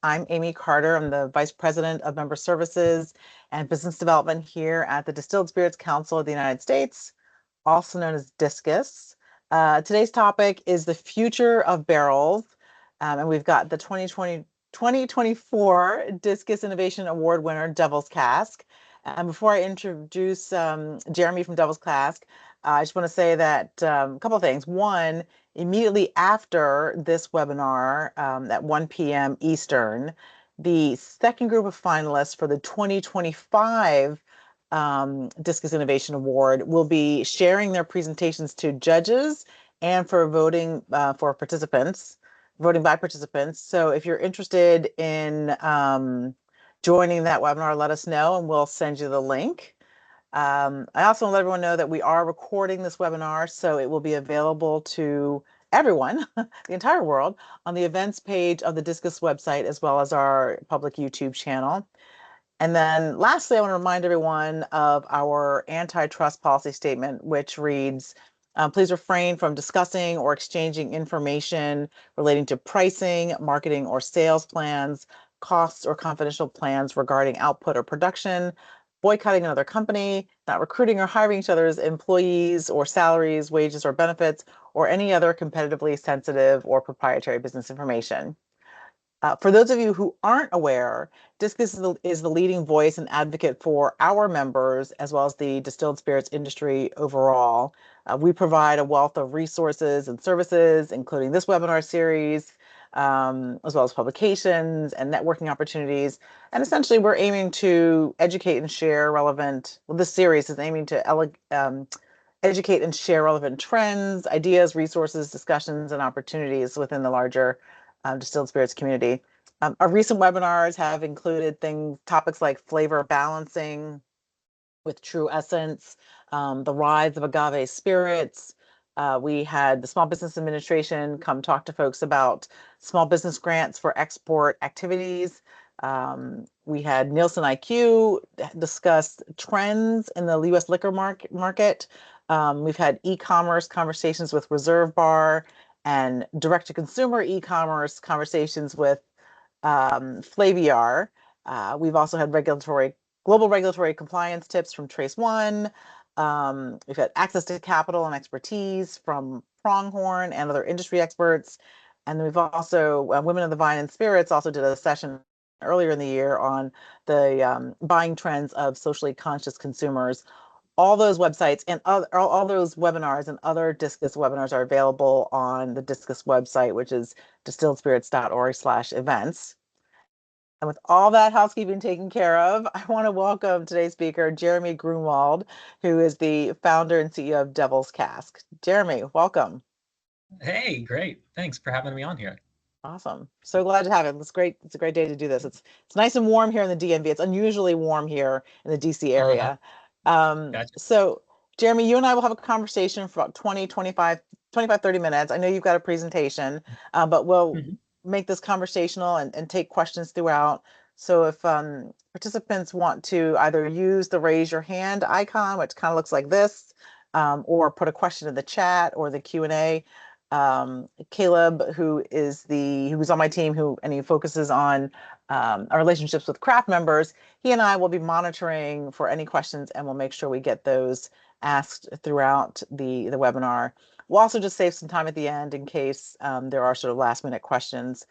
I'm Amy Carter. I'm the Vice President of Member Services and Business Development here at the Distilled Spirits Council of the United States, also known as DISCUS. Today's topic is the future of barrels, and we've got the 2024 DISCUS Innovation Award winner, Devil's Cask. And before I introduce Jeremy from Devil's Cask, I just want to say that a couple of things. One, immediately after this webinar at 1 p.m. Eastern, the second group of finalists for the 2025 DISCUS Innovation Award will be sharing their presentations to judges and for voting for participants, voting by participants. So if you're interested in joining that webinar, let us know and we'll send you the link. I also want to let everyone know that we are recording this webinar, so it will be available to everyone, the entire world, on the events page of the DISCUS website, as well as our public YouTube channel. And then lastly, I want to remind everyone of our antitrust policy statement, which reads, please refrain from discussing or exchanging information relating to pricing, marketing, or sales plans, costs, or confidential plans regarding output or production, boycotting another company, not recruiting or hiring each other's employees or salaries, wages, or benefits, or any other competitively sensitive or proprietary business information. For those of you who aren't aware, DISCUS is the leading voice and advocate for our members, as well as the distilled spirits industry overall. We provide a wealth of resources and services, including this webinar series, as well as publications and networking opportunities. And essentially, we're aiming to educate and share relevant, well, this series is aiming to educate and share relevant trends, ideas, resources, discussions, and opportunities within the larger distilled spirits community. Our recent webinars have included topics like flavor balancing with True Essence, the rise of agave spirits. We had the Small Business Administration come talk to folks about small business grants for export activities. We had Nielsen IQ discuss trends in the U.S. liquor market. We've had e-commerce conversations with Reserve Bar and direct-to-consumer e-commerce conversations with Flaviar. We've also had global regulatory compliance tips from TraceOne. We've had access to capital and expertise from Pronghorn and other industry experts. And then we've also, Women of the Vine and Spirits also did a session earlier in the year on the buying trends of socially conscious consumers. All those websites and all those webinars and other DISCUS webinars are available on the DISCUS website, which is distilledspirits.org/events. And with all that housekeeping taken care of, I want to welcome today's speaker, Jeremy Grunwald, who is the founder and CEO of Devil's Cask. Jeremy, welcome. Hey, great. Thanks for having me on here. Awesome. So glad to have it. It's great. It's a great day to do this. It's nice and warm here in the DMV. It's unusually warm here in the DC area. Gotcha. So Jeremy, you and I will have a conversation for about 25, 30 minutes. I know you've got a presentation, but we'll make this conversational and take questions throughout. So if participants want to either use the raise your hand icon, which kind of looks like this, or put a question in the chat or the Q&A, Caleb, who's on my team, and he focuses on our relationships with craft members, he and I will be monitoring for any questions, and we'll make sure we get those asked throughout the webinar. We'll also just save some time at the end in case there are sort of last minute questions.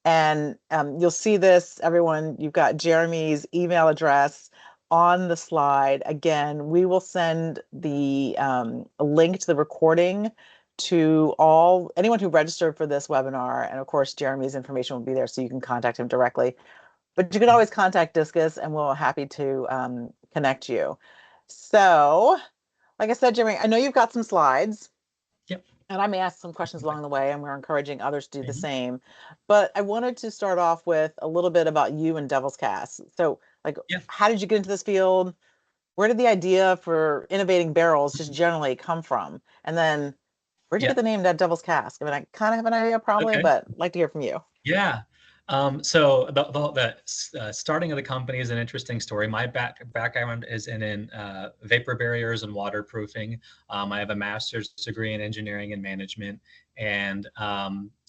And you'll see this, everyone, you've got Jeremy's email address on the slide. Again, we will send the link to the recording to anyone who registered for this webinar. And of course, Jeremy's information will be there so you can contact him directly. But you can always contact DISCUS and we're happy to connect you. So, like I said, Jeremy, I know you've got some slides. Yep. And I may ask some questions along the way, and we're encouraging others to do the same. But I wanted to start off with a little bit about you and Devil's Cask. So, how did you get into this field? Where did the idea for innovating barrels just generally come from? And then where'd you get the name Devil's Cask? I mean, I kind of have an idea probably, but I'd like to hear from you. Yeah. So the starting of the company is an interesting story. My background is in vapor barriers and waterproofing. I have a master's degree in engineering and management, And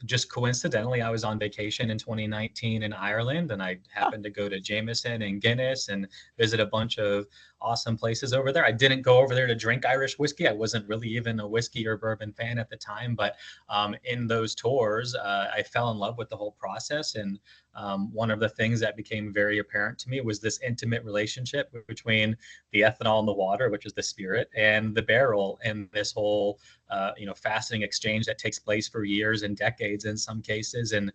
just coincidentally, I was on vacation in 2019 in Ireland, and I happened to go to Jameson and Guinness and visit a bunch of awesome places over there. I didn't go over there to drink Irish whiskey. I wasn't really even a whiskey or bourbon fan at the time, but in those tours, I fell in love with the whole process. And one of the things that became very apparent to me was this intimate relationship between the ethanol in the water, which is the spirit, and the barrel, and this whole fascinating exchange that takes place for years and decades in some cases. And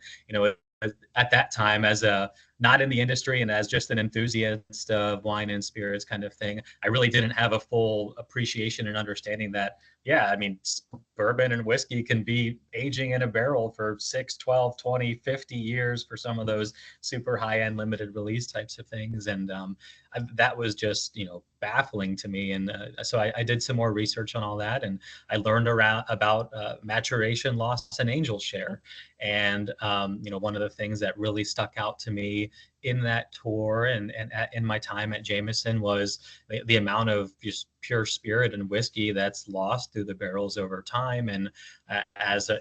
at that time, as a not in the industry and as just an enthusiast of wine and spirits kind of thing, I really didn't have a full appreciation and understanding that, yeah, I mean, bourbon and whiskey can be aging in a barrel for 6, 12, 20, 50 years for some of those super high-end limited release types of things. And that was just, baffling to me. And so I did some more research on all that, and I learned about maturation loss and angel share. And, one of the things that really stuck out to me in that tour and in my time at Jameson was the amount of just pure spirit and whiskey that's lost through the barrels over time. And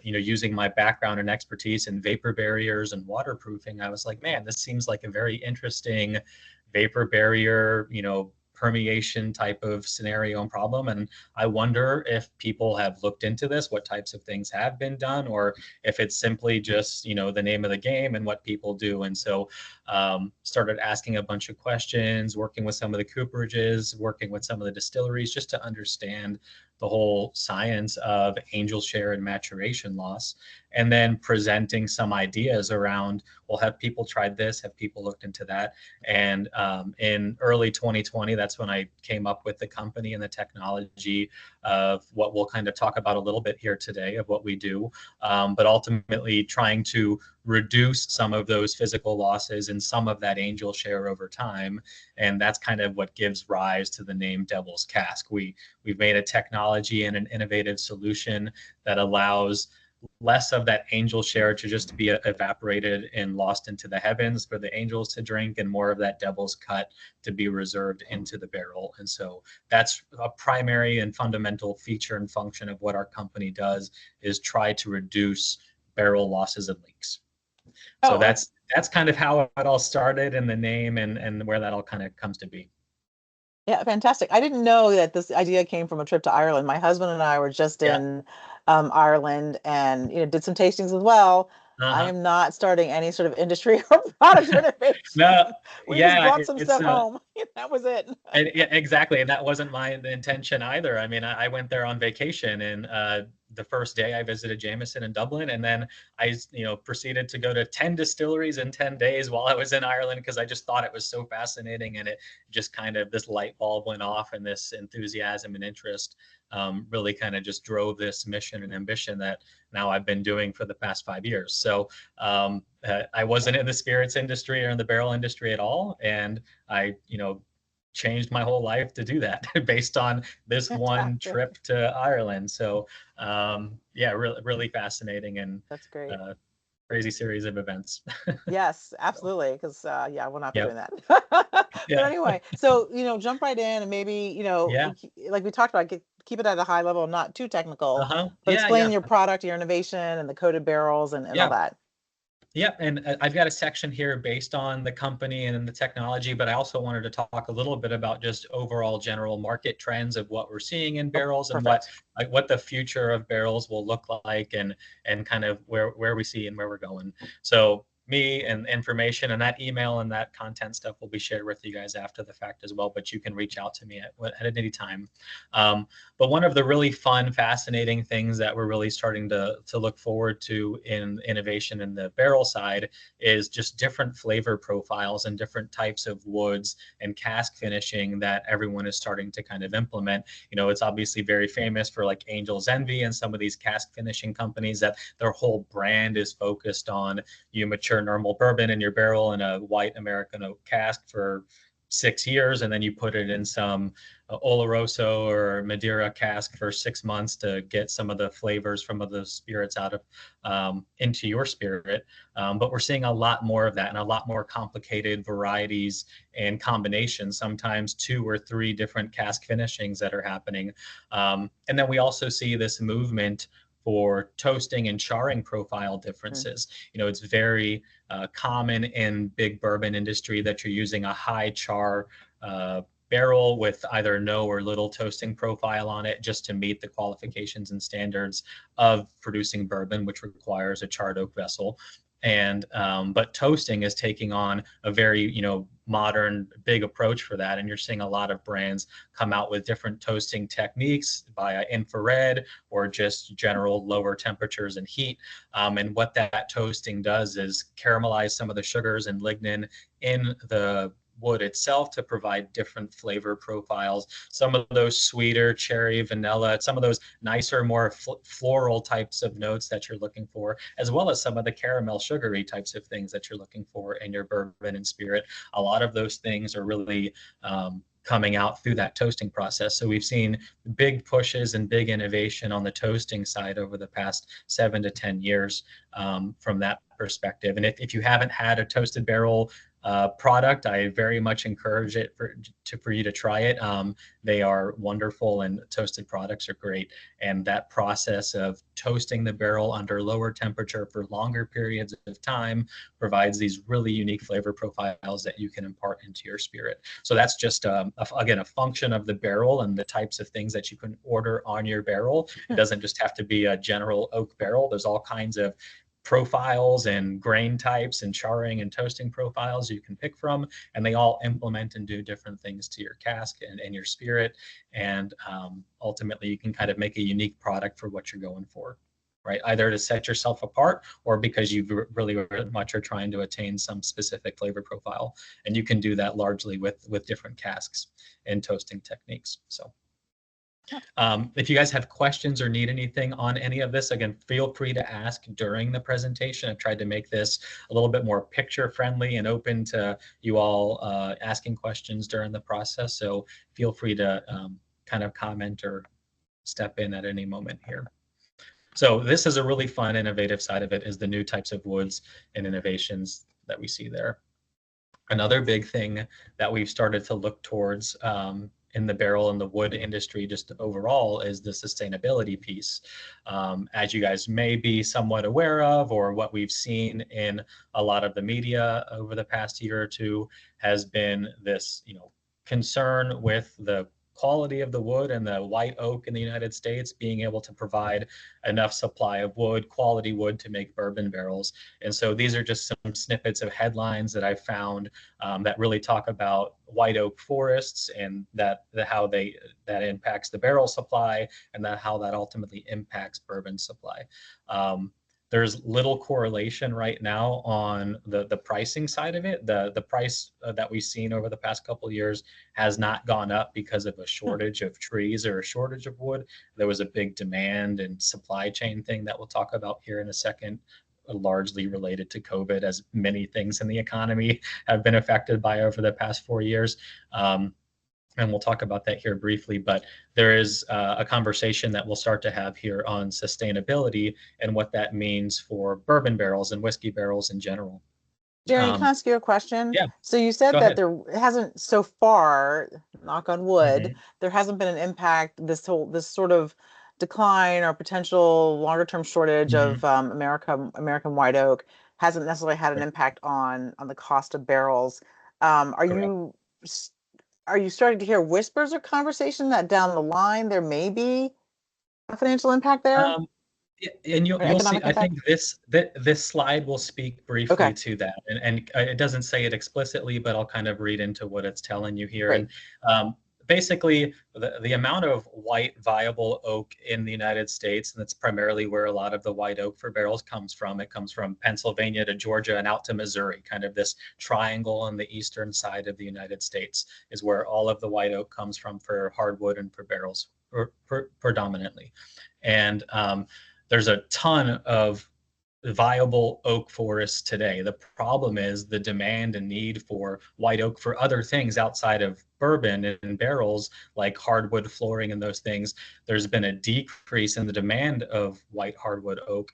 using my background and expertise in vapor barriers and waterproofing, I was like, man, this seems like a very interesting vapor barrier, permeation type of scenario and problem. And I wonder if people have looked into this, what types of things have been done, or if it's simply just, the name of the game and what people do. And so started asking a bunch of questions, working with some of the cooperages, working with some of the distilleries, just to understand the whole science of angel share and maturation loss, and then presenting some ideas around, well, have people tried this? Have people looked into that? And in early 2020, that's when I came up with the company and the technology of what we'll kind of talk about a little bit here today of what we do, but ultimately trying to reduce some of those physical losses and some of that angel share over time. And that's kind of what gives rise to the name Devil's Cask. We've made a technology and an innovative solution that allows less of that angel share to just be evaporated and lost into the heavens for the angels to drink, and more of that devil's cut to be reserved into the barrel. And so that's a primary and fundamental feature and function of what our company does, is try to reduce barrel losses and leaks. So that's kind of how it all started, and the name and where that all kind of comes to be. Yeah, fantastic. I didn't know that this idea came from a trip to Ireland. My husband and I were just in Ireland, and did some tastings as well. I am not starting any sort of industry or product renovation. No, we just brought some stuff home. That was it. Yeah, exactly. And that wasn't my intention either. I mean, I went there on vacation, and the first day I visited Jameson in Dublin, and then I, proceeded to go to 10 distilleries in 10 days while I was in Ireland, because I just thought it was so fascinating. And it just kind of, this light bulb went off, and this enthusiasm and interest really kind of just drove this mission and ambition that now I've been doing for the past 5 years. So I wasn't in the spirits industry or in the barrel industry at all. And I, changed my whole life to do that based on this one trip to Ireland. So really fascinating, and that's great. Crazy series of events. Yes, absolutely. Because I will not be doing that. But anyway, so jump right in, and maybe like we talked about, keep it at a high level, not too technical, but explain your product, your innovation, and the coated barrels, and all that. Yeah, and I've got a section here based on the company and the technology, but I also wanted to talk a little bit about just overall general market trends of what we're seeing in barrels, and what the future of barrels will look like, and kind of where we see and where we're going. So me and information and that email and that content stuff will be shared with you guys after the fact as well, but you can reach out to me at any time. But one of the really fun, fascinating things that we're really starting to look forward to in innovation in the barrel side is just different flavor profiles and different types of woods and cask finishing that everyone is starting to kind of implement. It's obviously very famous for like Angel's Envy and some of these cask finishing companies that their whole brand is focused on you mature normal bourbon in your barrel in a white American oak cask for 6 years, and then you put it in some Oloroso or Madeira cask for 6 months to get some of the flavors from the spirits out of into your spirit. But we're seeing a lot more of that, and a lot more complicated varieties and combinations, sometimes 2 or 3 different cask finishings that are happening. And then we also see this movement for toasting and charring profile differences. You know, it's very common in big bourbon industry that you're using a high char barrel with either no or little toasting profile on it, just to meet the qualifications and standards of producing bourbon, which requires a charred oak vessel. And but toasting is taking on a very, you know, modern big approach for that, and you're seeing a lot of brands come out with different toasting techniques via infrared or just general lower temperatures and heat. And what that toasting does is caramelize some of the sugars and lignin in the wood itself to provide different flavor profiles. Some of those sweeter cherry, vanilla, some of those nicer, more floral types of notes that you're looking for, as well as some of the caramel sugary types of things that you're looking for in your bourbon and spirit. A lot of those things are really coming out through that toasting process. So we've seen big pushes and big innovation on the toasting side over the past 7 to 10 years from that perspective. And if you haven't had a toasted barrel product, I very much encourage it for you to try it. They are wonderful, and toasted products are great. And that process of toasting the barrel under lower temperature for longer periods of time provides these really unique flavor profiles that you can impart into your spirit. So that's just again a function of the barrel and the types of things that you can order on your barrel. It doesn't just have to be a general oak barrel. There's all kinds of profiles and grain types and charring and toasting profiles you can pick from, and they all implement and do different things to your cask and your spirit. And ultimately you can kind of make a unique product for what you're going for, right? Either to set yourself apart or because you really much are trying to attain some specific flavor profile. And you can do that largely with different casks and toasting techniques. So if you guys have questions or need anything on any of this, again, feel free to ask during the presentation. I've tried to make this a little bit more picture friendly and open to you all asking questions during the process. So feel free to kind of comment or step in at any moment here. So this is a really fun, innovative side of it, is the new types of woods and innovations that we see there. Another big thing that we've started to look towards in the barrel and the wood industry just overall is the sustainability piece. As you guys may be somewhat aware of, or what we've seen in a lot of the media over the past year or two, has been this, you know, concern with the quality of the wood and the white oak in the United States being able to provide enough supply of wood, quality wood, to make bourbon barrels. And so these are just some snippets of headlines that I found that really talk about white oak forests and that impacts the barrel supply, and how that ultimately impacts bourbon supply. There's little correlation right now on the pricing side of it. The price that we've seen over the past couple of years has not gone up because of a shortage of trees or a shortage of wood. There was a big demand and supply chain thing that we'll talk about here in a second, largely related to COVID, as many things in the economy have been affected by over the past 4 years. And we'll talk about that here briefly, but there is a conversation that we'll start to have here on sustainability and what that means for bourbon barrels and whiskey barrels in general. Jeremy, can I ask you a question? Yeah. So you said Go that ahead. there hasn't, so far, knock on wood, Mhm. there hasn't been an impact, this sort of decline or potential longer term shortage Mhm. of American white oak hasn't necessarily had an Right. impact on the cost of barrels. Are Correct. you starting to hear whispers or conversation that down the line there may be a financial impact there Yeah, and or you'll see. economic I impact? think this slide will speak briefly Okay, to that, and it doesn't say it explicitly, but I'll kind of read into what it's telling you here. great. And basically, the amount of white viable oak in the United States, and that's primarily where a lot of the white oak for barrels comes from. It comes from Pennsylvania to Georgia and out to Missouri. Kind of this triangle on the eastern side of the United States is where all of the white oak comes from for hardwood and for barrels, predominantly. And there's a ton of viable oak forests today. The problem is the demand and need for white oak for other things outside of bourbon and barrels, like hardwood flooring and those things. There's been a decrease in the demand of white hardwood oak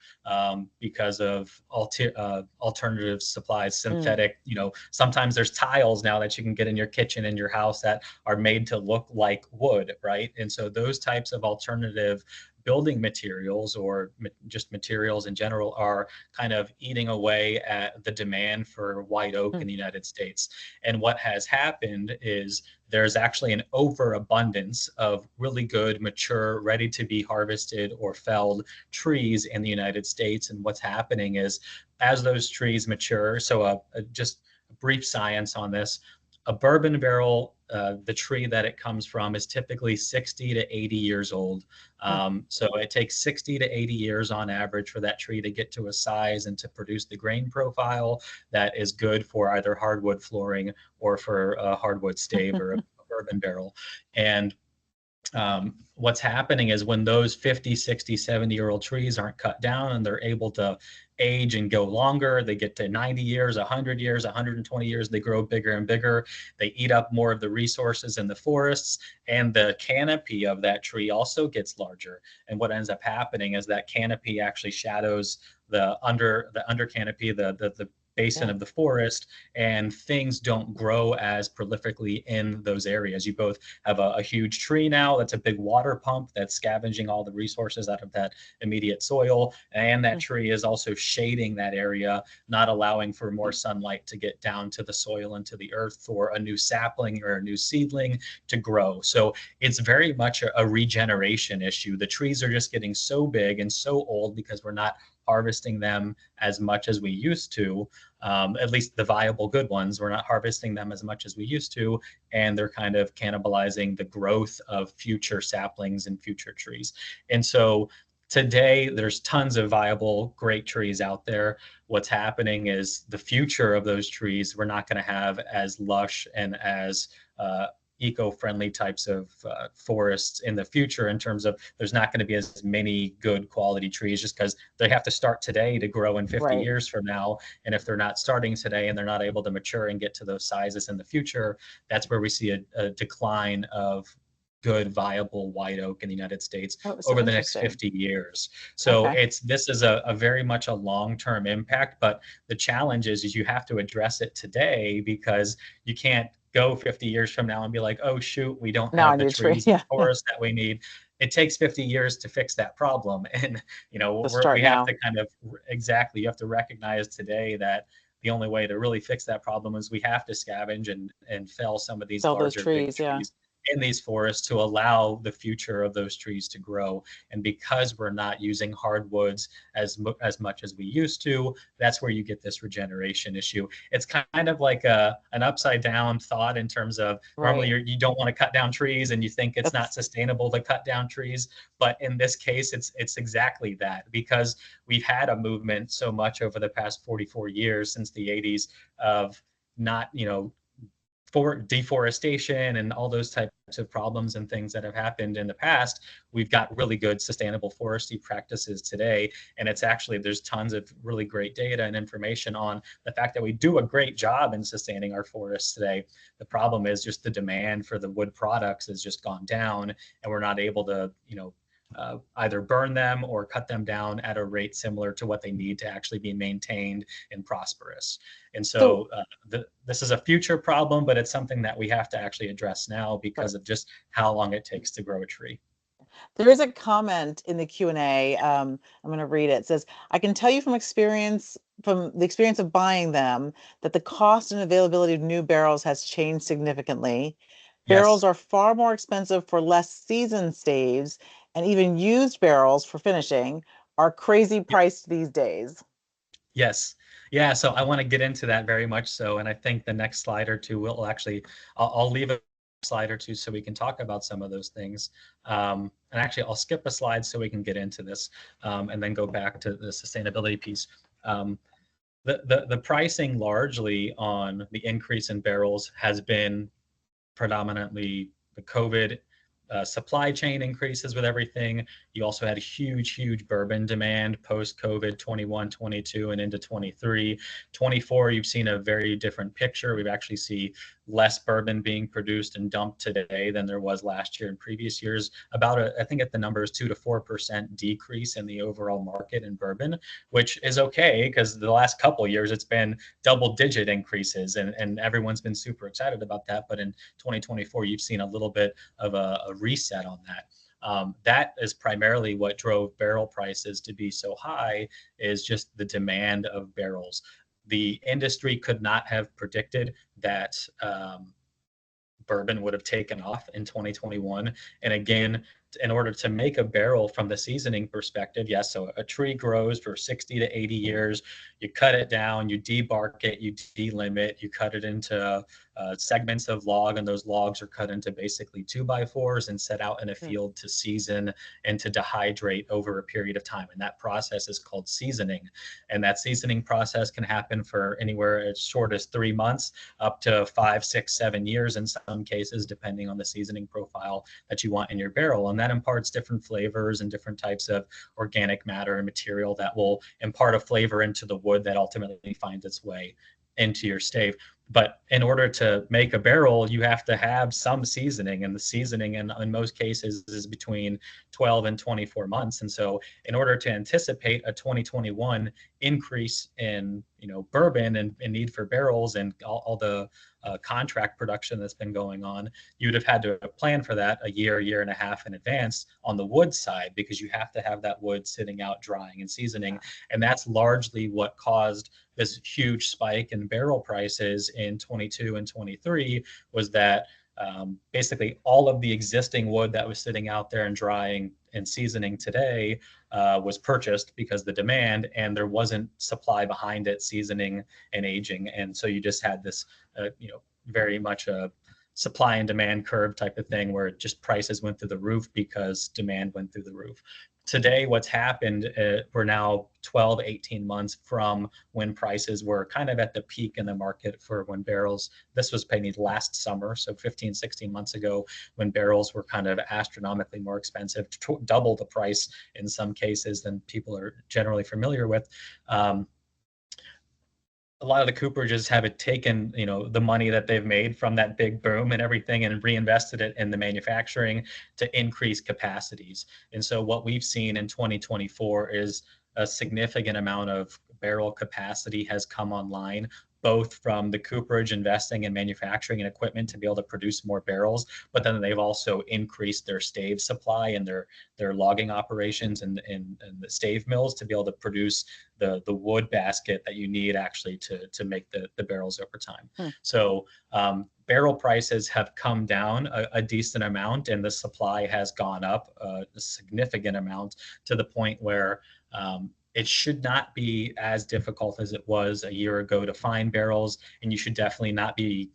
because of alternative supplies, synthetic. You know, sometimes there's tiles now that you can get in your kitchen and your house that are made to look like wood, right? And so those types of alternative building materials or just materials in general are kind of eating away at the demand for white oak in the United States. And what has happened is there's actually an overabundance of really good, mature, ready to be harvested or felled trees in the United States. And what's happening is as those trees mature, so just a brief science on this, a bourbon barrel, the tree that it comes from is typically 60 to 80 years old. So it takes 60 to 80 years on average for that tree to get to a size and to produce the grain profile that is good for either hardwood flooring or for a hardwood stave or a bourbon barrel. And what's happening is when those 50, 60, 70-year-old trees aren't cut down and they're able to age and go longer, they get to 90 years, 100 years, 120 years, they grow bigger and bigger. They eat up more of the resources in the forests, and the canopy of that tree also gets larger. And what ends up happening is that canopy actually shadows the under canopy, the basin of the forest, and things don't grow as prolifically in those areas. You both have a huge tree now that's a big water pump that's scavenging all the resources out of that immediate soil, and that tree is also shading that area, not allowing for more sunlight to get down to the soil and to the earth for a new sapling or a new seedling to grow. So it's very much a regeneration issue. The trees are just getting so big and so old because we're not harvesting them as much as we used to, at least the viable good ones. We're not harvesting them as much as we used to, and they're kind of cannibalizing the growth of future saplings and future trees. And so today there's tons of viable, great trees out there. What's happening is the future of those trees, we're not going to have as lush and as eco-friendly types of forests in the future, in terms of there's not going to be as many good quality trees just because they have to start today to grow in 50 years from now. And if they're not starting today and they're not able to mature and get to those sizes in the future, that's where we see a decline of good viable white oak in the United States over the next 50 years. So this is a very much a long-term impact, but the challenge is you have to address it today, because you can't go 50 years from now and be like, oh shoot, we don't have the trees and forests that we need. It takes 50 years to fix that problem. And, you know, we have to kind of, you have to recognize today that the only way to really fix that problem is we have to scavenge and fell some of these larger big trees in these forests to allow the future of those trees to grow. And because we're not using hardwoods as much as we used to, that's where you get this regeneration issue. It's kind of like an upside down thought in terms of normally you don't want to cut down trees and you think it's not sustainable to cut down trees. But in this case, it's exactly that, because we've had a movement so much over the past 44 years since the 80s of not, you know, for deforestation and all those types of problems and things that have happened in the past. We've got really good sustainable forestry practices today. And it's actually, there's tons of really great data and information on the fact that we do a great job in sustaining our forests today. The problem is just the demand for the wood products has just gone down, and we're not able to, you know, either burn them or cut them down at a rate similar to what they need to actually be maintained and prosperous. And so this is a future problem, but it's something that we have to actually address now because of just how long it takes to grow a tree. There is a comment in the Q&A. I'm going to read it. It says, I can tell you from the experience of buying them, that the cost and availability of new barrels has changed significantly. Barrels are far more expensive for less seasoned staves, and even used barrels for finishing are crazy priced these days. Yes. Yeah. So I want to get into that very much so. And I think the next slide or two will actually, I'll leave a slide or two so we can talk about some of those things. And actually, I'll skip a slide so we can get into this and then go back to the sustainability piece. The pricing largely on the increase in barrels has been predominantly the COVID supply chain increases with everything. You also had a huge bourbon demand post-COVID 21, 22, and into 23. 24, you've seen a very different picture. We've actually seen less bourbon being produced and dumped today than there was last year and previous years. I think at the number is 2 to 4% decrease in the overall market in bourbon, which is okay because the last couple of years it's been double-digit increases and everyone's been super excited about that. But in 2024, you've seen a little bit of a reset on that. That is primarily what drove barrel prices to be so high, is just the demand of barrels. The industry could not have predicted that bourbon would have taken off in 2021. And again, in order to make a barrel from the seasoning perspective, yes, so a tree grows for 60 to 80 years. You cut it down, you debark it, you delimb it, you cut it into segments of log, and those logs are cut into basically 2x4s and set out in a field to season and to dehydrate over a period of time. And that process is called seasoning. And that seasoning process can happen for anywhere as short as 3 months up to 5, 6, 7 years in some cases, depending on the seasoning profile that you want in your barrel. And that imparts different flavors and different types of organic matter and material that will impart a flavor into the wood that ultimately finds its way into your stave. But in order to make a barrel, you have to have some seasoning, and the seasoning in most cases is between 12 and 24 months. And so in order to anticipate a 2021 increase in bourbon and need for barrels and all the contract production that's been going on, you'd have had to plan for that a year and a half in advance on the wood side, because you have to have that wood sitting out drying and seasoning. And that's largely what caused this huge spike in barrel prices in 22 and 23, was that basically all of the existing wood that was sitting out there and drying and seasoning today was purchased because the demand, and there wasn't supply behind it seasoning and aging. And so you just had this, very much a supply and demand curve type of thing, where just prices went through the roof because demand went through the roof. Today, what's happened, we're now 12, 18 months from when prices were kind of at the peak in the market for when barrels, this was paid last summer, so 15, 16 months ago, when barrels were kind of astronomically more expensive, double the price in some cases than people are generally familiar with. A lot of the cooperages have taken, the money that they've made from that big boom and everything and reinvested it in the manufacturing to increase capacities. And so what we've seen in 2024 is a significant amount of barrel capacity has come online, both from the cooperage investing in manufacturing and equipment to be able to produce more barrels, but then they've also increased their stave supply and their logging operations and the stave mills to be able to produce the wood basket that you need actually to make the barrels over time. So barrel prices have come down a decent amount, and the supply has gone up a significant amount, to the point where it should not be as difficult as it was a year ago to find barrels, and you should definitely not be,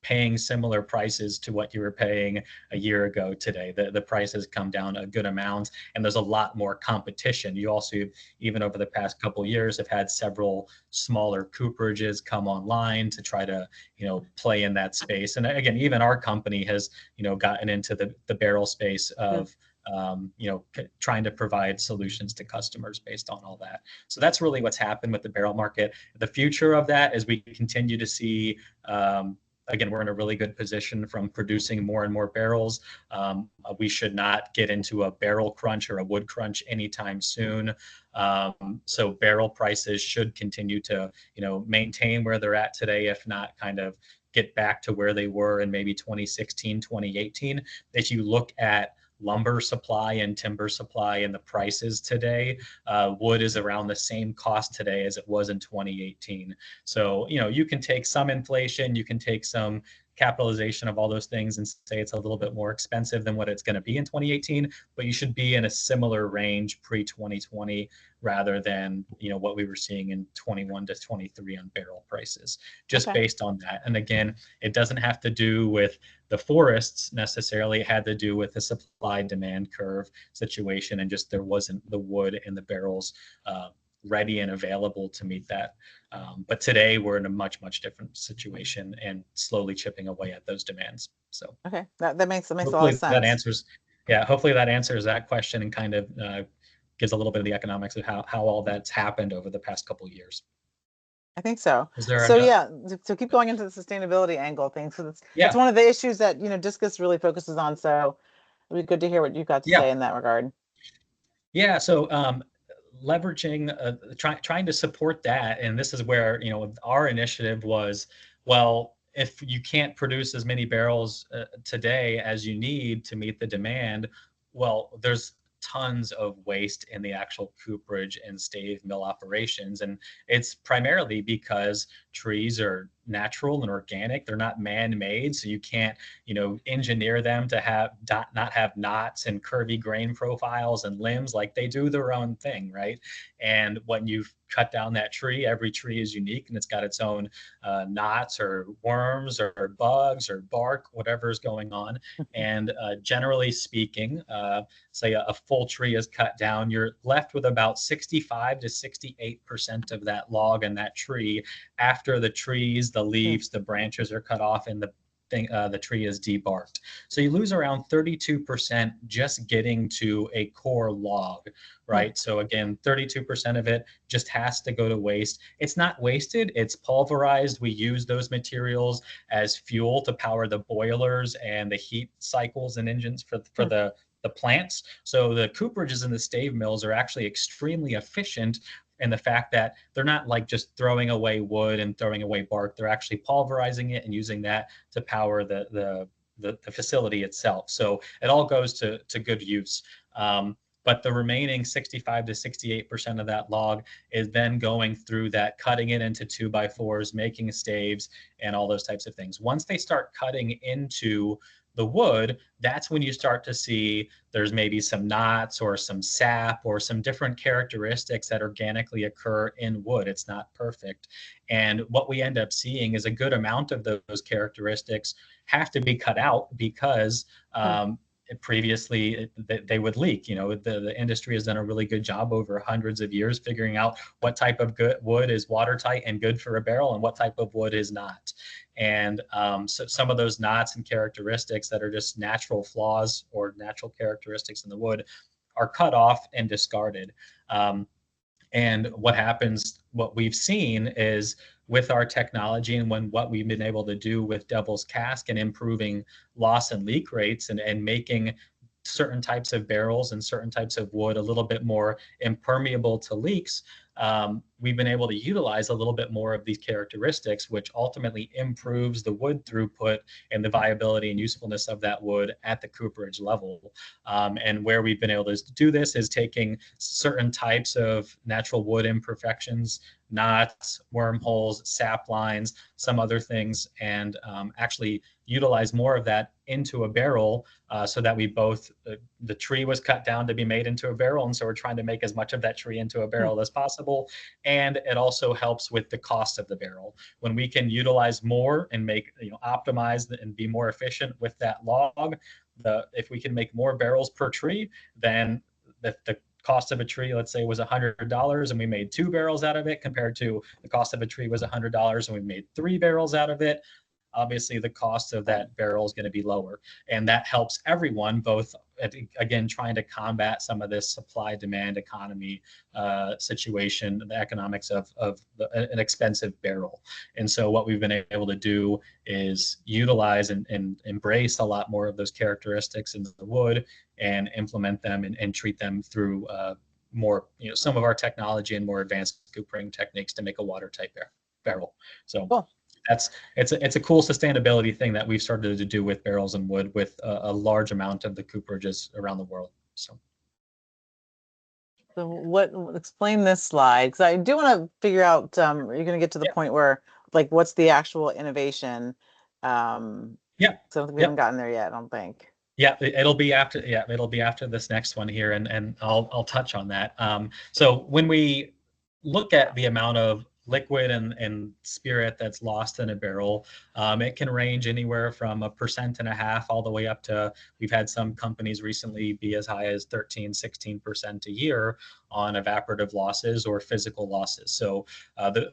paying similar prices to what you were paying a year ago today. The prices come down a good amount, and there's a lot more competition. You also, even over the past couple of years, have had several smaller cooperages come online to try to, play in that space. And again, even our company has, gotten into the barrel space of trying to provide solutions to customers based on all that. So that's really what's happened with the barrel market. The future of that is we continue to see, again, we're in a really good position from producing more and more barrels. We should not get into a barrel crunch or a wood crunch anytime soon. So barrel prices should continue to, maintain where they're at today, if not kind of get back to where they were in maybe 2016, 2018. If you look at lumber supply and timber supply and the prices today, wood is around the same cost today as it was in 2018. So, you can take some inflation, you can take some capitalization of all those things and say it's a little bit more expensive than what it's going to be in 2018, but you should be in a similar range pre-2020 rather than, what we were seeing in 21 to 23 on barrel prices, just based on that. And again, it doesn't have to do with the forests necessarily. It had to do with the supply demand curve situation, and just there wasn't the wood and the barrels ready and available to meet that. But today we're in a much, much different situation and slowly chipping away at those demands. So that makes a lot of sense. Hopefully that answers that question and kind of gives a little bit of the economics of how all that's happened over the past couple of years. I think so. So keep going into the sustainability angle thing. So that's one of the issues that, Discus really focuses on. So it'd be good to hear what you've got to say in that regard. Yeah. So leveraging, trying to support that. And this is where, our initiative was, well, if you can't produce as many barrels today as you need to meet the demand, Well, there's tons of waste in the actual cooperage and stave mill operations, and it's primarily because trees are natural and organic. They're not man-made, so you can't, engineer them to have not have knots and curvy grain profiles and limbs. Like, they do their own thing, right? And when you cut down that tree, every tree is unique and it's got its own knots or worms or bugs or bark, whatever's going on. And generally speaking, say a full tree is cut down, you're left with about 65 to 68% of that log and that tree after the trees, the leaves, the branches are cut off and the tree is debarked. So you lose around 32% just getting to a core log, right? So again, 32% of it just has to go to waste. It's not wasted, it's pulverized. We use those materials as fuel to power the boilers and the heat cycles and engines for the plants. So the cooperages and the stave mills are actually extremely efficient in the fact that they're not like just throwing away wood and throwing away bark. They're actually pulverizing it and using that to power the facility itself. So it all goes to good use. But the remaining 65 to 68% of that log is then going through that, cutting it into 2x4s, making staves, and all those types of things. Once they start cutting into the wood, that's when you start to see there's maybe some knots or some sap or some different characteristics that organically occur in wood. It's not perfect. And what we end up seeing is a good amount of those characteristics have to be cut out because previously they would leak. The industry has done a really good job over hundreds of years figuring out what type of good wood is watertight and good for a barrel and what type of wood is not. And so some of those knots and characteristics that are just natural flaws or natural characteristics in the wood are cut off and discarded. And what we've seen is with our technology and what we've been able to do with Devil's Cask and improving loss and leak rates and making certain types of barrels and certain types of wood a little bit more impermeable to leaks, we've been able to utilize a little bit more of these characteristics, which ultimately improves the wood throughput and the viability and usefulness of that wood at the cooperage level. And where we've been able to do this is taking certain types of natural wood imperfections, knots, wormholes, sap lines, some other things, and actually utilize more of that into a barrel so that the tree was cut down to be made into a barrel. And so we're trying to make as much of that tree into a barrel as possible. And it also helps with the cost of the barrel. When we can utilize more and optimize and be more efficient with that log, if we can make more barrels per tree, then the cost of a tree, let's say, was $100 and we made 2 barrels out of it, compared to the cost of a tree was $100 and we made 3 barrels out of it, obviously the cost of that barrel is going to be lower. And that helps everyone, both, again, trying to combat some of this supply demand economy situation, the economics of an expensive barrel. And so what we've been able to do is utilize and embrace a lot more of those characteristics in the wood and implement them and treat them through more, some of our technology and more advanced coopering techniques to make a watertight barrel. So cool. It's a cool sustainability thing that we've started to do with barrels and wood with a large amount of the cooperages around the world. So explain this slide, because I do want to figure out, you're going to get to the point where, like, what's the actual innovation? So we haven't gotten there yet, I don't think. Yeah, it'll be after this next one here, and I'll touch on that. So when we look at the amount of liquid and spirit that's lost in a barrel, it can range anywhere from 1.5% all the way up to, we've had some companies recently be as high as 13-16% a year on evaporative losses or physical losses. So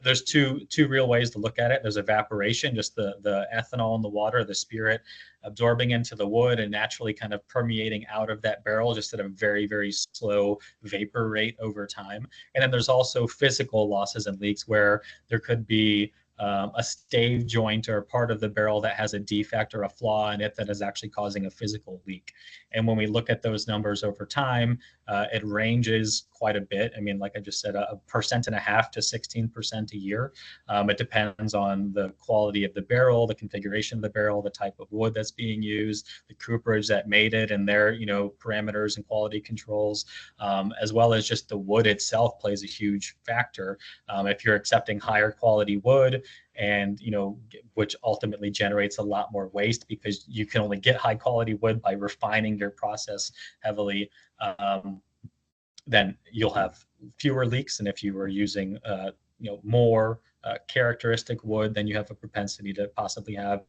there's two real ways to look at it. There's evaporation, just the ethanol in the water, the spirit absorbing into the wood and naturally kind of permeating out of that barrel just at a very, very slow vapor rate over time. And then there's also physical losses and leaks where there could be a stave joint or part of the barrel that has a defect or a flaw in it that is actually causing a physical leak. And when we look at those numbers over time, it ranges quite a bit. I mean, like I just said, 1.5% to 16% a year. It depends on the quality of the barrel, the configuration of the barrel, the type of wood that's being used, the cooperage that made it, and their parameters and quality controls, as well as just the wood itself plays a huge factor. If you're accepting higher quality wood, and which ultimately generates a lot more waste because you can only get high quality wood by refining your process heavily, then you'll have fewer leaks. And if you are using more characteristic wood, then you have a propensity to possibly have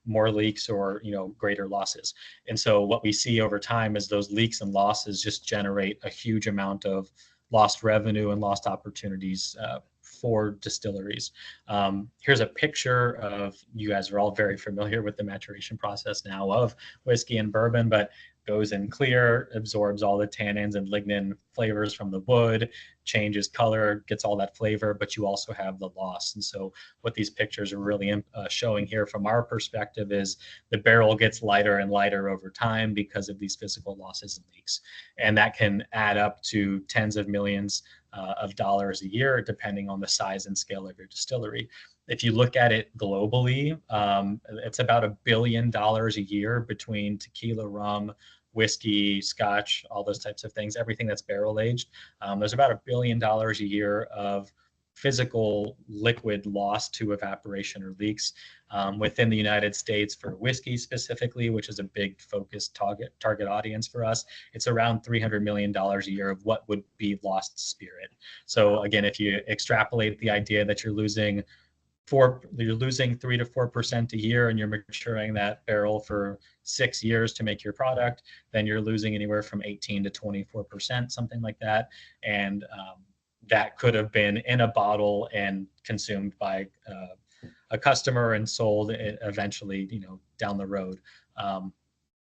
more leaks or greater losses. And so what we see over time is those leaks and losses just generate a huge amount of lost revenue and lost opportunities for distilleries. Here's a picture of, you guys are all very familiar with the maturation process now of whiskey and bourbon, but goes in clear, absorbs all the tannins and lignin flavors from the wood, changes color, gets all that flavor, but you also have the loss. And so what these pictures are really showing here from our perspective is the barrel gets lighter and lighter over time because of these physical losses and leaks. And that can add up to tens of millions of dollars a year, depending on the size and scale of your distillery. If you look at it globally, it's about $1 billion a year between tequila, rum, whiskey, scotch, all those types of things, everything that's barrel aged. There's about $1 billion a year of physical liquid loss to evaporation or leaks within the United States for whiskey specifically, which is a big focused target audience for us. It's around $300 million a year of what would be lost spirit. So again, if you extrapolate the idea that you're losing 3 to 4% a year and you're maturing that barrel for 6 years to make your product, then you're losing anywhere from 18 to 24%, something like that. And that could have been in a bottle and consumed by a customer and sold eventually, down the road.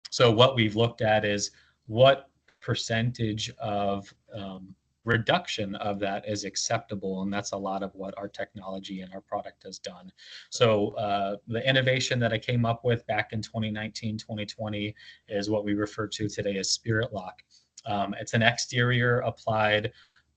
So what we've looked at is what percentage of reduction of that is acceptable, and that's a lot of what our technology and our product has done. So the innovation that I came up with back in 2019, 2020 is what we refer to today as Spirit Lock. It's an exterior applied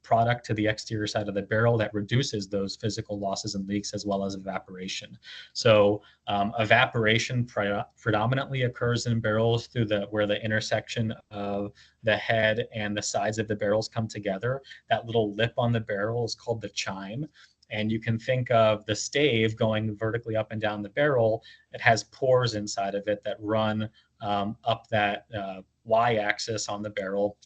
product to the exterior side of the barrel that reduces those physical losses and leaks as well as evaporation. So evaporation predominantly occurs in barrels through where the intersection of the head and the sides of the barrels come together. That little lip on the barrel is called the chime. And you can think of the stave going vertically up and down the barrel. It has pores inside of it that run up that y-axis on the barrel,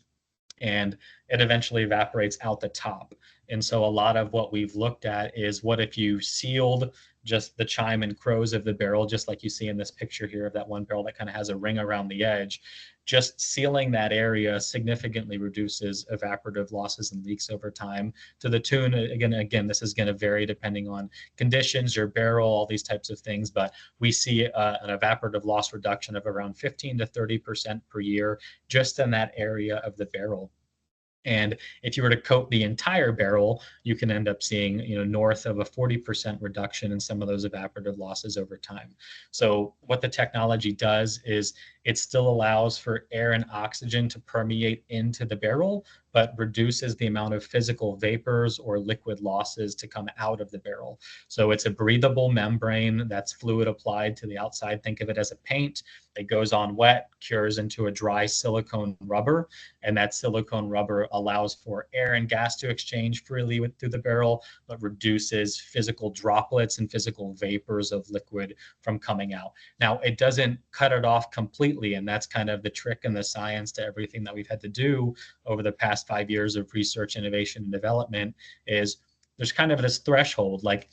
and it eventually evaporates out the top. And so a lot of what we've looked at is, what if you sealed just the chime and crows of the barrel, just like you see in this picture here of that one barrel that kind of has a ring around the edge. Just sealing that area significantly reduces evaporative losses and leaks over time, to the tune, again, this is going to vary depending on conditions, your barrel, all these types of things, but we see an evaporative loss reduction of around 15 to 30% per year just in that area of the barrel. And if you were to coat the entire barrel, you can end up seeing, north of a 40% reduction in some of those evaporative losses over time. So what the technology does is it still allows for air and oxygen to permeate into the barrel, but reduces the amount of physical vapors or liquid losses to come out of the barrel. So it's a breathable membrane that's fluid applied to the outside. Think of it as a paint. It goes on wet, cures into a dry silicone rubber, and that silicone rubber allows for air and gas to exchange freely through the barrel, but reduces physical droplets and physical vapors of liquid from coming out. Now, it doesn't cut it off completely, and that's kind of the trick and the science to everything that we've had to do over the past 5 years of research, innovation, and development. Is there's kind of this threshold, like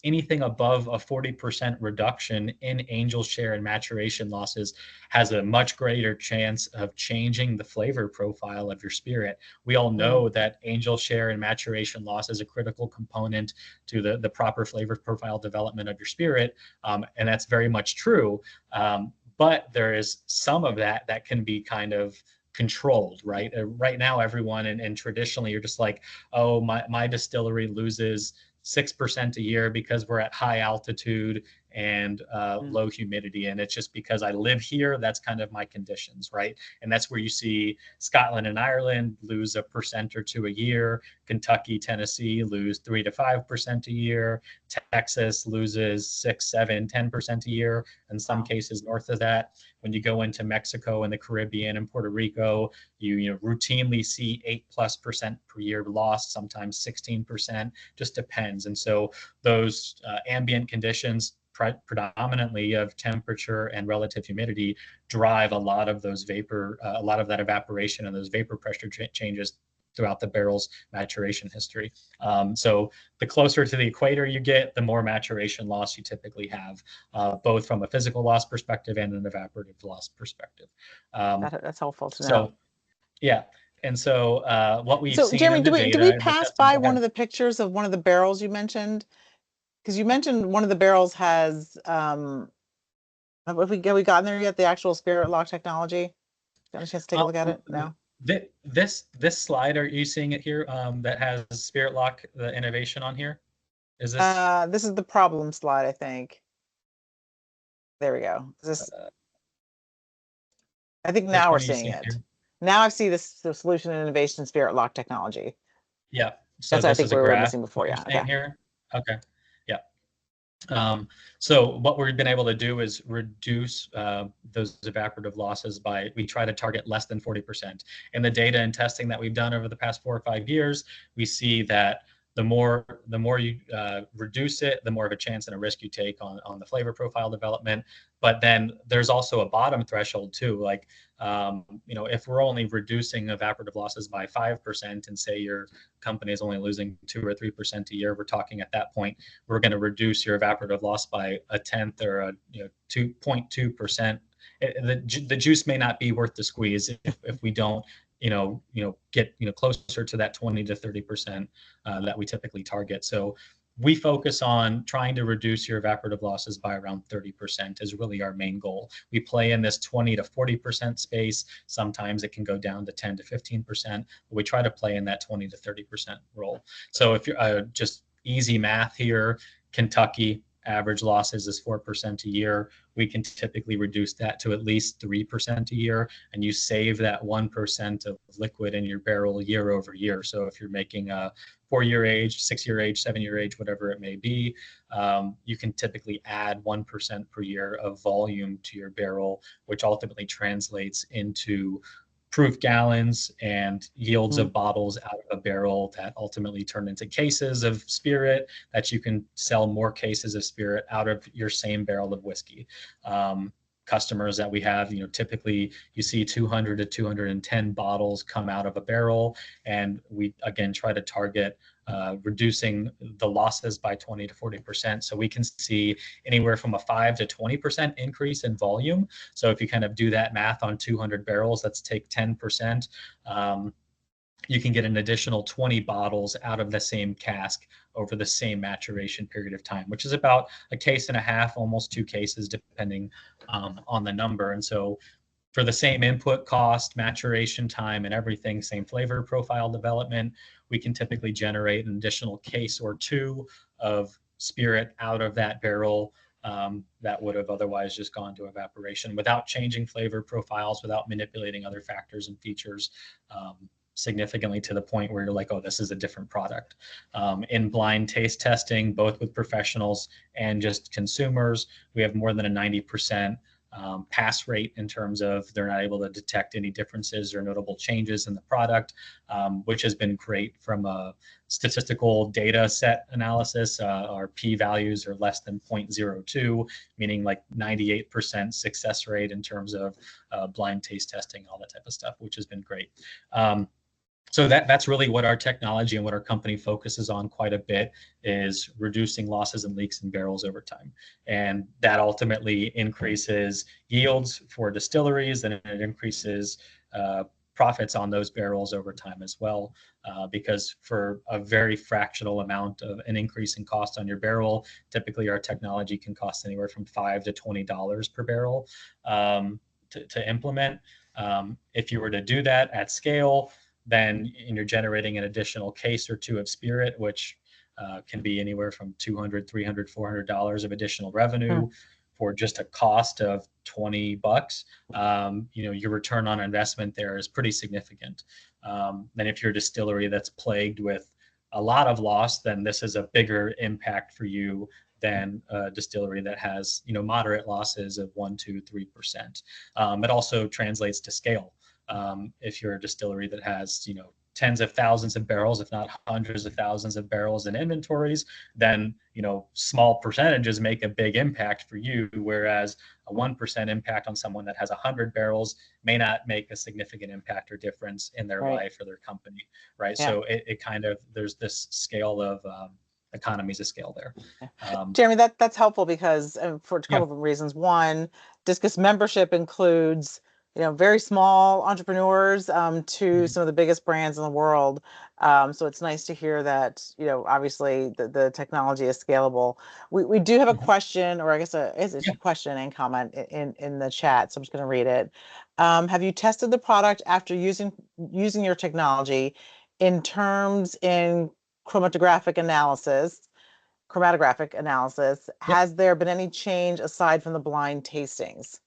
anything above a 40% reduction in angel share and maturation losses has a much greater chance of changing the flavor profile of your spirit. We all know that angel share and maturation loss is a critical component to the proper flavor profile development of your spirit, and that's very much true. But there is some of that can be kind of controlled, right? Right now, everyone, and traditionally, you're just like, oh, my distillery loses 6% a year because we're at high altitude and Mm. low humidity. And it's just because I live here, that's kind of my conditions, right? And that's where you see Scotland and Ireland lose 1% or 2% a year. Kentucky, Tennessee lose 3 to 5% a year. Texas loses 6, 7, 10% a year. In some Wow. cases north of that. When you go into Mexico and the Caribbean and Puerto Rico, you routinely see 8+% per year loss, sometimes 16%, just depends. And so those ambient conditions, predominantly of temperature and relative humidity, drive a lot of those vapor, a lot of that evaporation and those vapor pressure changes throughout the barrel's maturation history. So the closer to the equator you get, the more maturation loss you typically have, both from a physical loss perspective and an evaporative loss perspective. That's helpful to know. So, yeah. And so what we've So seen Jeremy, in the do data we and the pass testing, by go one ahead. of the pictures of one of the barrels you mentioned? Because you mentioned one of the barrels has, have we gotten there yet? The actual Spirit Lock technology? Got a chance to take a look at it? No. This slide, are you seeing it here? That has Spirit Lock, the innovation on here. Is this? This is the problem slide, I think. There we go. Is this? I think now we're seeing it. Here? Now I see this the solution and innovation Spirit Lock technology. Yeah. So that's what I think we were missing before. Yeah. Okay. Here. Okay. Yeah. So what we've been able to do is reduce those evaporative losses by, we try to target less than 40%. In the data and testing that we've done over the past 4 or 5 years, we see that the more you reduce it, the more of a chance and a risk you take on the flavor profile development. But then there's also a bottom threshold too. Like, if we're only reducing evaporative losses by 5% and say your company is only losing 2 or 3% a year, we're talking at that point, we're going to reduce your evaporative loss by 1/10 or 2.2%. The juice may not be worth the squeeze if we don't get closer to that 20 to 30% that we typically target. So we focus on trying to reduce your evaporative losses by around 30% is really our main goal. We play in this 20 to 40% space. Sometimes it can go down to 10 to 15%, but we try to play in that 20 to 30% role. So if you're just easy math here, Kentucky average losses is 4% a year. We can typically reduce that to at least 3% a year, and you save that 1% of liquid in your barrel year over year. So if you're making a 4-year age, 6-year age, 7-year age, whatever it may be, you can typically add 1% per year of volume to your barrel, which ultimately translates into proof gallons and yields of bottles out of a barrel that ultimately turn into cases of spirit that you can sell more cases of spirit out of your same barrel of whiskey. Customers that we have, typically you see 200 to 210 bottles come out of a barrel, and we again try to target reducing the losses by 20 to 40%. So we can see anywhere from a 5 to 20% increase in volume. So if you kind of do that math on 200 barrels, let's take 10%. You can get an additional 20 bottles out of the same cask over the same maturation period of time, which is about a case and a half, almost 2 cases, depending on the number. And so for the same input cost, maturation time, and everything, same flavor profile development, we can typically generate an additional case or 2 of spirit out of that barrel that would have otherwise just gone to evaporation without changing flavor profiles, without manipulating other factors and features significantly to the point where you're like, oh, this is a different product. In blind taste testing, both with professionals and just consumers, we have more than a 90% pass rate in terms of they're not able to detect any differences or notable changes in the product, which has been great from a statistical data set analysis. Our p-values are less than 0.02, meaning like 98% success rate in terms of blind taste testing, all that type of stuff, which has been great. So that's really what our technology and what our company focuses on quite a bit, is reducing losses and leaks in barrels over time. And that ultimately increases yields for distilleries, and it increases profits on those barrels over time as well, because for a very fractional amount of an increase in cost on your barrel, typically our technology can cost anywhere from $5 to $20 per barrel to implement. If you were to do that at scale, then you're generating an additional case or 2 of spirit, which can be anywhere from $200, $300, $400 of additional revenue for just a cost of $20. Your return on investment there is pretty significant. And if you're a distillery that's plagued with a lot of loss, then this is a bigger impact for you than a distillery that has, moderate losses of 1, 2, 3%. It also translates to scale. If you're a distillery that has, tens of thousands of barrels, if not hundreds of thousands of barrels in inventories, then, small percentages make a big impact for you, whereas a 1% impact on someone that has 100 barrels may not make a significant impact or difference in their life or their company, right? Yeah. So it kind of, there's this scale of economies of scale there. Jeremy, that's helpful because for a couple of reasons. One, Discus membership includes very small entrepreneurs to some of the biggest brands in the world. So it's nice to hear that, obviously the technology is scalable. We do have a question, or I guess it's a question and comment in the chat. So I'm just going to read it. Have you tested the product after using your technology in terms in chromatographic analysis? Has there been any change aside from the blind tastings?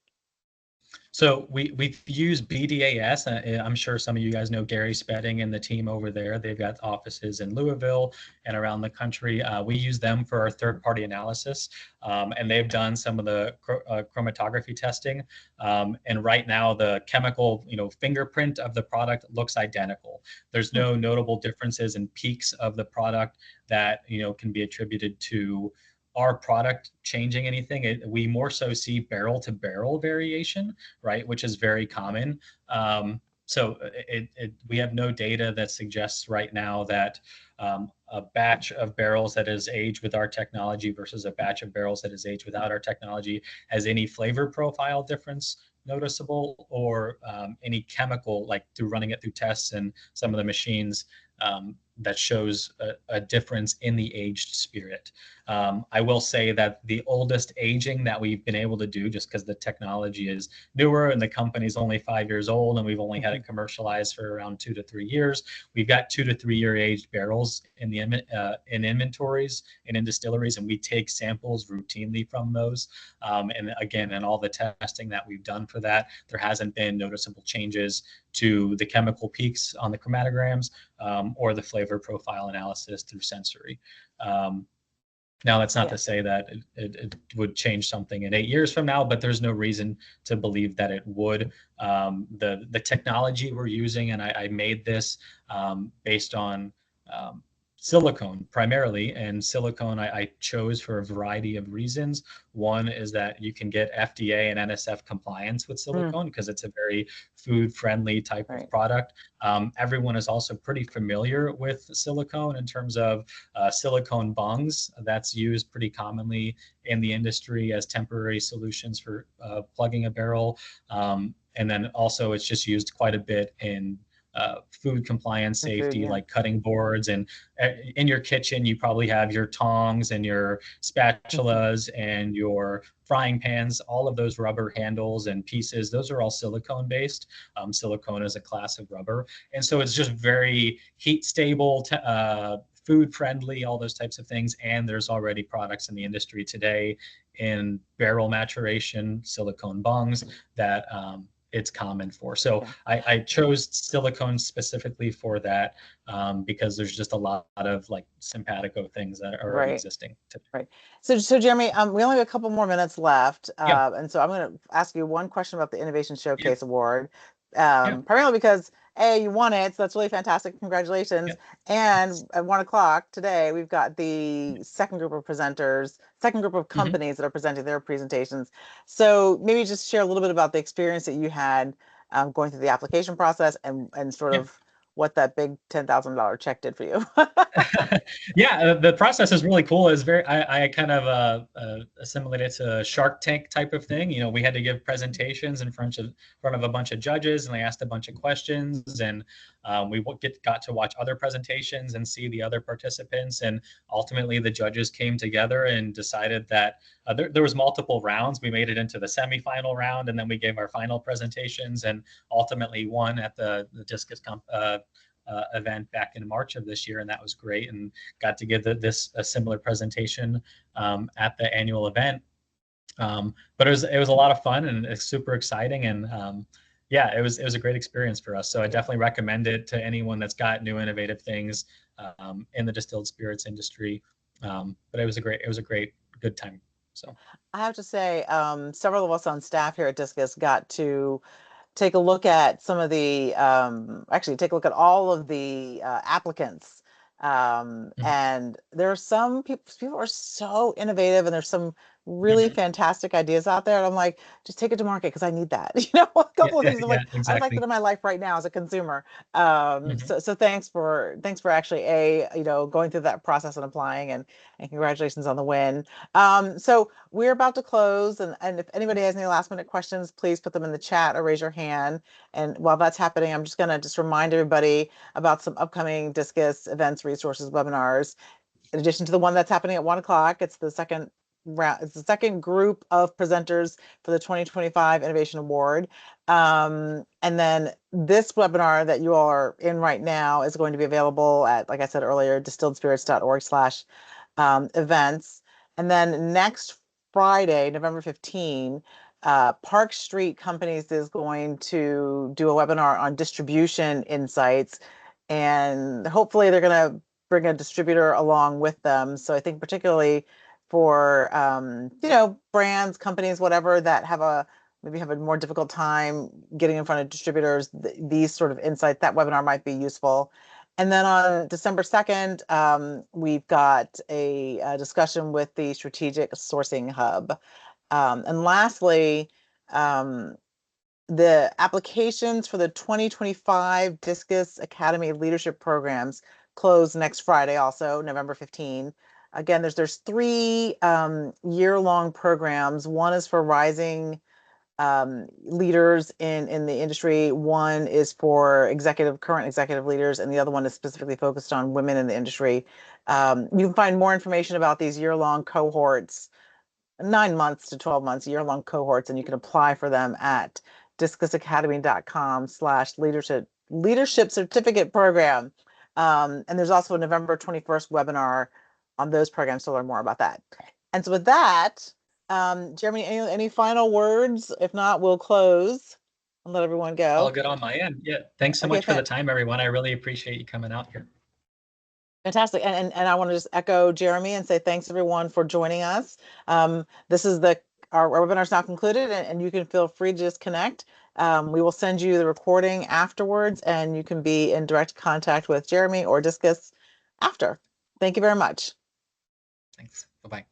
So we've used BDAS. I'm sure some of you guys know Gary Spedding and the team over there. They've got offices in Louisville and around the country. We use them for our third-party analysis, and they've done some of the chromatography testing. And right now, the chemical, fingerprint of the product looks identical. There's no notable differences in peaks of the product that can be attributed to our product changing anything. We more so see barrel to barrel variation, right, which is very common. So we have no data that suggests right now that a batch of barrels that is aged with our technology versus a batch of barrels that is aged without our technology has any flavor profile difference noticeable, or any chemical, like through running it through tests and some of the machines, that shows a difference in the aged spirit. I will say that the oldest aging that we've been able to do, just because the technology is newer and the company's only 5 years old and we've only had it commercialized for around 2 to 3 years, we've got 2 to 3 year aged barrels in the in inventories and in distilleries, and we take samples routinely from those. And again, in all the testing that we've done for that, there hasn't been noticeable changes to the chemical peaks on the chromatograms or the flavor profile analysis through sensory. Now, that's not to say that it would change something in 8 years from now, but there's no reason to believe that it would. The technology we're using, and I made this based on silicone primarily, and silicone I chose for a variety of reasons. One is that you can get FDA and NSF compliance with silicone because it's a very food-friendly type of product. Everyone is also pretty familiar with silicone in terms of silicone bungs. That's used pretty commonly in the industry as temporary solutions for plugging a barrel. And then also it's just used quite a bit in food compliance, safety, like cutting boards. And in your kitchen, you probably have your tongs and your spatulas and your frying pans. All of those rubber handles and pieces, those are all silicone based. Silicone is a class of rubber. And so it's just very heat stable, food friendly, all those types of things. And there's already products in the industry today in barrel maturation, silicone bungs that it's common for. So I chose silicone specifically for that because there's just a lot of like simpatico things that are existing today. Right. So Jeremy, we only have a couple more minutes left. And so I'm going to ask you one question about the Innovation Showcase Award, primarily because you won it. So that's really fantastic. Congratulations. And at 1 o'clock today, we've got the second group of companies that are presenting their presentations. So maybe just share a little bit about the experience that you had going through the application process and sort of what that big $10,000 check did for you. The process is really cool. It's very, I kind of assimilated to a Shark Tank type of thing. We had to give presentations in front of a bunch of judges, and they asked a bunch of questions, and we got to watch other presentations and see the other participants. And ultimately the judges came together and decided that there was multiple rounds. We made it into the semifinal round, and then we gave our final presentations and ultimately won at the Discus event back in March of this year, and that was great, and got to give a similar presentation at the annual event. But it was a lot of fun, and it's super exciting, and yeah, it was a great experience for us. So I definitely recommend it to anyone that's got new innovative things in the distilled spirits industry. But it was a great good time. So I have to say, several of us on staff here at Discus got to take a look at some of the, actually take a look at all of the applicants. And there are some people are so innovative, and there's some really fantastic ideas out there. And I'm like, just take it to market because I need that. You know, a couple of these, I'm yeah, like, I'd like exactly. that in my life right now as a consumer. Mhm. So thanks for actually going through that process and applying, and congratulations on the win. So we're about to close, and if anybody has any last minute questions, please put them in the chat or raise your hand. And while that's happening, I'm just gonna remind everybody about some upcoming Discus events, resources, webinars. In addition to the one that's happening at 1 o'clock, it's the second round, it's the second group of presenters for the 2025 Innovation Award. And then this webinar that you all are in right now is going to be available at, like I said earlier, distilledspirits.org/events. And then next Friday, November 15, Park Street Companies is going to do a webinar on distribution insights, and hopefully they're going to bring a distributor along with them. So I think particularly for brands, companies, whatever, that maybe have a more difficult time getting in front of distributors, these sort of insights, that webinar might be useful. And then on December 2nd, we've got a discussion with the Strategic Sourcing Hub. And lastly, the applications for the 2025 Discus Academy Leadership Programs close next Friday, also November 15. Again, there's 3 year-long programs. One is for rising leaders in the industry. One is for current executive leaders, and the other one is specifically focused on women in the industry. You can find more information about these year-long cohorts, 9 months to 12 months, year-long cohorts, and you can apply for them at discusacademy.com/leadership certificate program. And there's also a November 21st webinar on those programs to learn more about that. And so with that, Jeremy, any final words? If not, we'll close and let everyone All go. good on my end. Yeah, thanks so Okay, much for the time, everyone. I really appreciate you coming out here. fantastic. And I want to just echo Jeremy and say thanks everyone for joining us. This is our webinar is now concluded, and you can feel free to just connect. We will send you the recording afterwards, and you can be in direct contact with Jeremy or Discus after. Thank you very much. Thanks. Bye-bye.